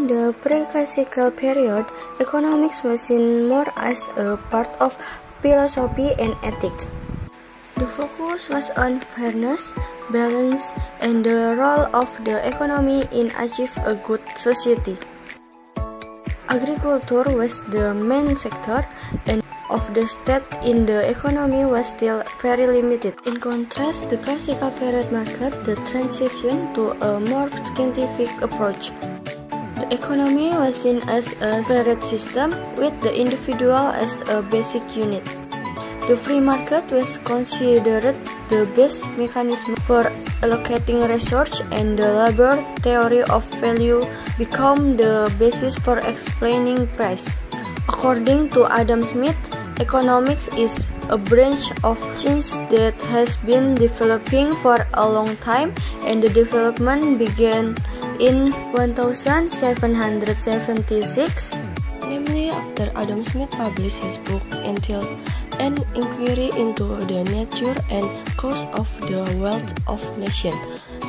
During the pre-classical period, economics was seen more as a part of philosophy and ethics. The focus was on fairness, balance, and the role of the economy in achieving a good society. Agriculture was the main sector, and of the state in the economy was still very limited. In contrast, the classical period marked the transition to a more scientific approach. The economy was seen as a separate system with the individual as a basic unit. The free market was considered the best mechanism for allocating resources, and the labor theory of value became the basis for explaining price. According to Adam Smith, economics is a branch of science that has been developing for a long time, and the development began in 1776, namely after Adam Smith published his book entitled An Inquiry into the Nature and Cause of the Wealth of Nations,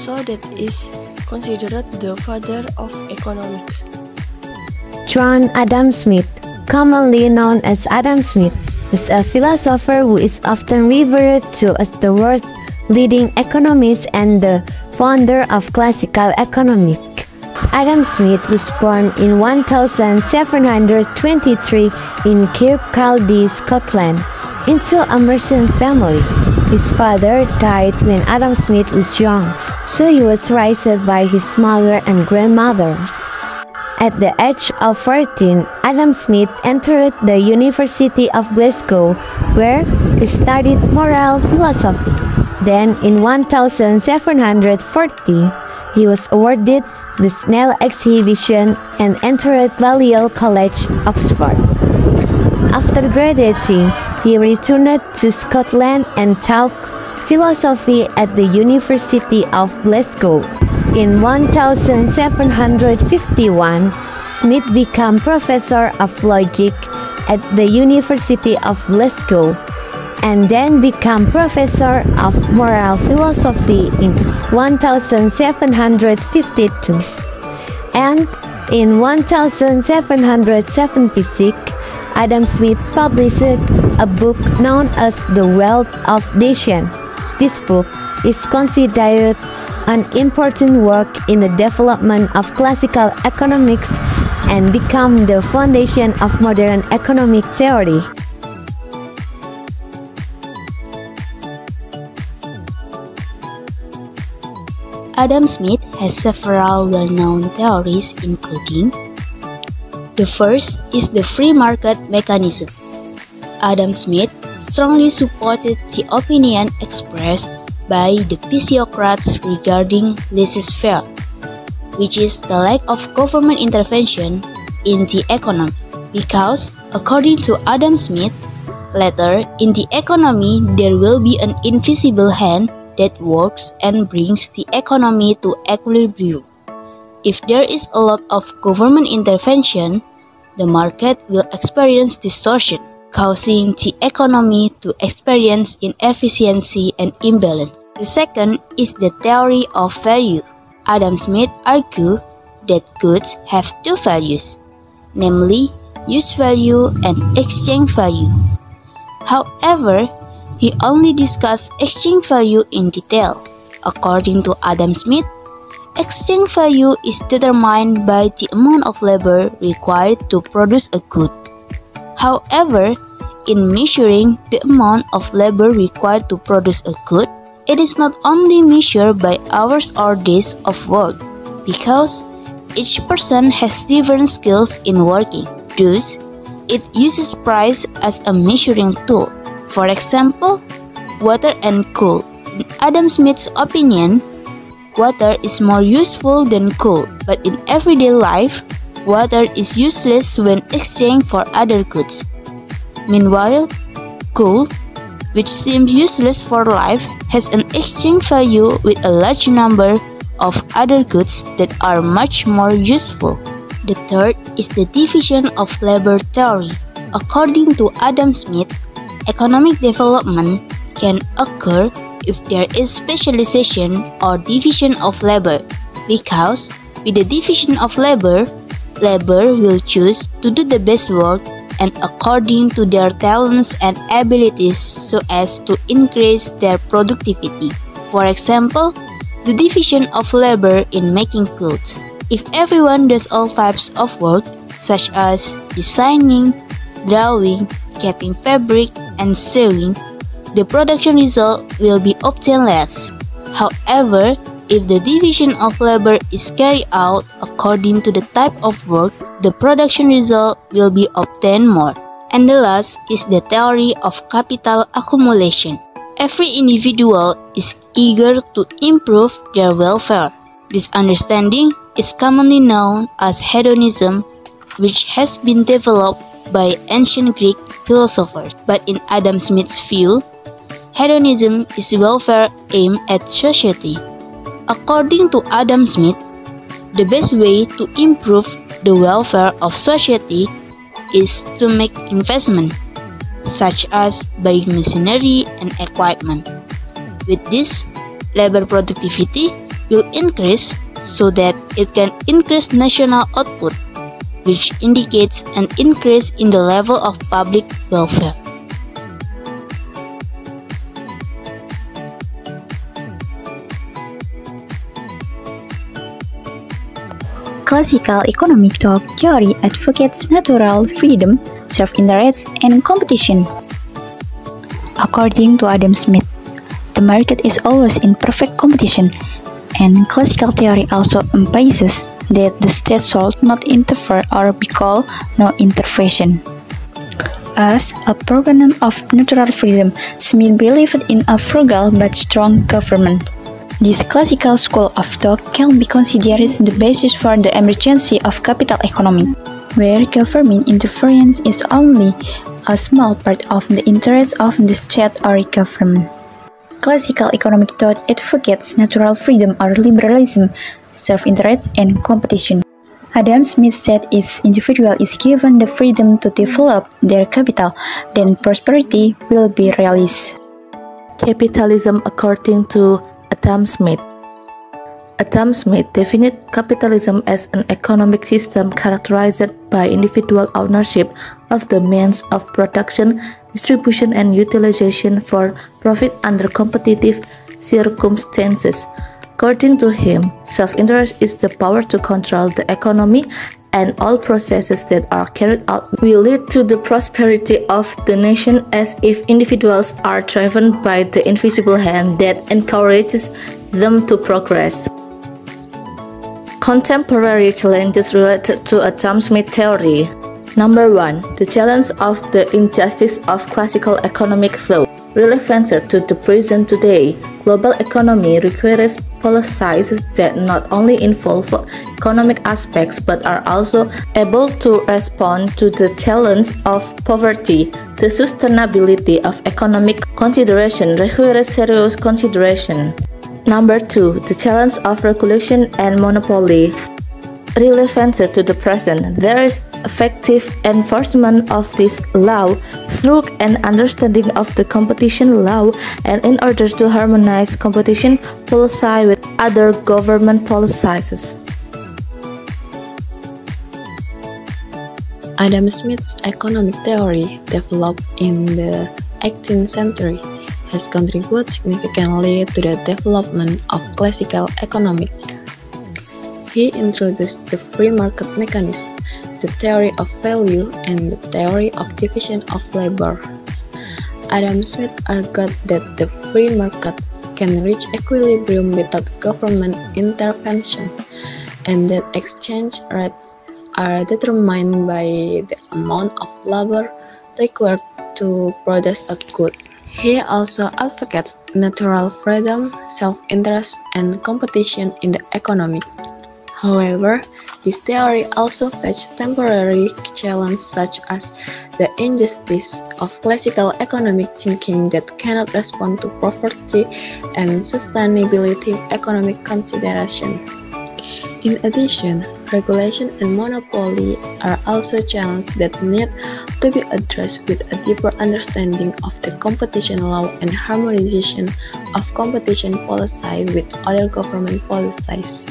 so that is considered the father of economics. John Adam Smith, commonly known as Adam Smith, is a philosopher who is often referred to as the world's leading economist and the founder of classical economics. Adam Smith was born in 1723 in Kirkcaldy, Scotland, into a merchant family. His father died when Adam Smith was young, so he was raised by his mother and grandmother. At the age of 14, Adam Smith entered the University of Glasgow, where he studied moral philosophy. Then, in 1740, he was awarded the Snell Exhibition and entered Balliol College, Oxford. After graduating, he returned to Scotland and taught philosophy at the University of Glasgow. In 1751, Smith became professor of logic at the University of Glasgow, and then became professor of moral philosophy in 1752. And in 1776, Adam Smith published a book known as The Wealth of Nations. This book is considered an important work in the development of classical economics and became the foundation of modern economic theory. Adam Smith has several well-known theories, including: the first is the free market mechanism. Adam Smith strongly supported the opinion expressed by the physiocrats regarding laissez-faire, which is the lack of government intervention in the economy, because, according to Adam Smith, later in the economy there will be an invisible hand that works and brings the economy to equilibrium. If there is a lot of government intervention, the market will experience distortion, causing the economy to experience inefficiency and imbalance. The second is the theory of value. Adam Smith argued that goods have two values, namely use value and exchange value. However, he only discussed exchange value in detail. According to Adam Smith, exchange value is determined by the amount of labor required to produce a good. However, in measuring the amount of labor required to produce a good, it is not only measured by hours or days of work, because each person has different skills in working. Thus, it uses price as a measuring tool. For example, water and coal. In Adam Smith's opinion, water is more useful than coal, but in everyday life, water is useless when exchanged for other goods. Meanwhile, coal, which seems useless for life, has an exchange value with a large number of other goods that are much more useful. The third is the division of labor theory. According to Adam Smith, economic development can occur if there is specialization or division of labor, because with the division of labor, labor will choose to do the best work and according to their talents and abilities so as to increase their productivity. For example, the division of labor in making clothes. If everyone does all types of work, such as designing, drawing, cutting fabric, and sewing, the production result will be obtained less. However, if the division of labor is carried out according to the type of work, the production result will be obtained more. And the last is the theory of capital accumulation. Every individual is eager to improve their welfare. This understanding is commonly known as hedonism, which has been developed by ancient Greek philosophers. But in Adam Smith's view, hedonism is welfare aimed at society. According to Adam Smith, the best way to improve the welfare of society is to make investment, such as buying machinery and equipment. With this, labor productivity will increase so that it can increase national output, which indicates an increase in the level of public welfare. Classical economic thought theory advocates natural freedom, self-interest, and competition. According to Adam Smith, the market is always in perfect competition, and classical theory also emphasizes that the state should not interfere or be called no intervention. As a proponent of natural freedom, Smith believed in a frugal but strong government. This classical school of thought can be considered the basis for the emergency of capital economy, where government interference is only a small part of the interests of the state or government. Classical economic thought advocates natural freedom or liberalism, self-interest, and competition. Adam Smith said each individual is given the freedom to develop their capital, then prosperity will be realized. Capitalism according to Adam Smith. Adam Smith defined capitalism as an economic system characterized by individual ownership of the means of production, distribution, and utilization for profit under competitive circumstances. According to him, self-interest is the power to control the economy, and all processes that are carried out will lead to the prosperity of the nation, as if individuals are driven by the invisible hand that encourages them to progress. Contemporary challenges related to Adam Smith theory. Number 1. The challenge of the injustice of classical economic thought. Relevant to the present today, global economy requires policies that not only involve economic aspects but are also able to respond to the challenge of poverty. The sustainability of economic consideration requires serious consideration. Number 2. The challenge of regulation and monopoly. Relevant to the present, there is effective enforcement of this law through an understanding of the competition law, and in order to harmonize competition policy with other government policies. Adam Smith's economic theory, developed in the 18th century, has contributed significantly to the development of classical economics. He introduced the free market mechanism, the theory of value, and the theory of division of labor. Adam Smith argued that the free market can reach equilibrium without government intervention, and that exchange rates are determined by the amount of labor required to produce a good. He also advocates natural freedom, self-interest, and competition in the economy. However, this theory also faced temporary challenges such as the injustice of classical economic thinking that cannot respond to poverty and sustainability economic consideration. In addition, regulation and monopoly are also challenges that need to be addressed with a deeper understanding of the competition law and harmonization of competition policy with other government policies.